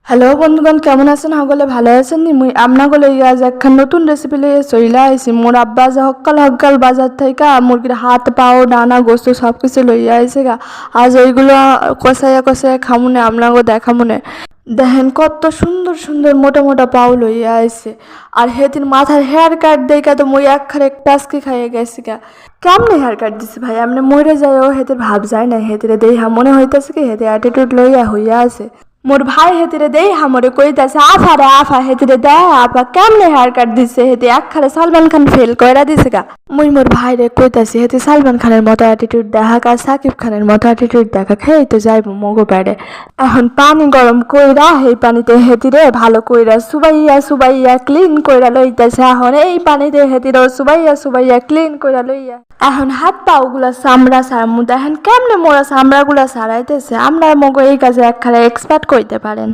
Hello বন্ধুগণ, কেমন আছেন? সকলে ভালো আছেন নি? মুই আপনাগুলো আজ একখান নতুন রেসিপি লিয়ে চইলা আইছি। মোর আব্বা যে সকাল সকাল বাজার থেকে মুরগির হাত পাও ডানা গোস্ত সব কিছু লইয়া আইছে গা। আজ ওইগুলো কষাইয়া কষাইয়া খামুনে আপনাকে দেখামুনে। দেখেন কত সুন্দর সুন্দর মোটা মোটা পাও লইয়া আইছে। আর হেতির মাথার হেয়ার কাট দেখা তো মুই একখানে টাস্কি খাইয়ে গেছি গা। কেমনে হেয়ার কাট দিছে ভাই? আপনি মরে যাইও হেতির ভাব যায় না। হেতিরে দেহা মনে হইতেছে কি হেতে অ্যাটিটিউড লইয়া হইয়া আছে। মোর ভাই হেতিরে দেই হামরে কইতাছে আফা রে আফা, হেতিরে দেয় আপা কেমনে হেয়ার কাট দিছে, হেতে একখানে সালমান খান ফেল কইরা দিছে গা। মুই মোর ভাই রে কইতাছি হেতে সালমান খানের মতো অ্যাটিটিউড দেখা আর সাকিব খানের মতো অ্যাটিটিউড দেখা খেয়ে তো যাইবো মগো প্যাডে। এখন পানি গরম কইরা সেই পানিতে হেতিরে ভালো কইরা সুবাইয়া সুবাইয়া ক্লিন কইরা লইতাছে। এখন এই পানিতে হেতিরে সুবাইয়া সুবাইয়া ক্লিন কইরা লইয়া এখন হাত পাও গুলা চামড়া সারমু। দেখেন কেমনে মোরা চামড়া গুলা সারাইতেছে। আমরা মগো এই কাজে একখানে এক্সপার্ট কইতে পারেন।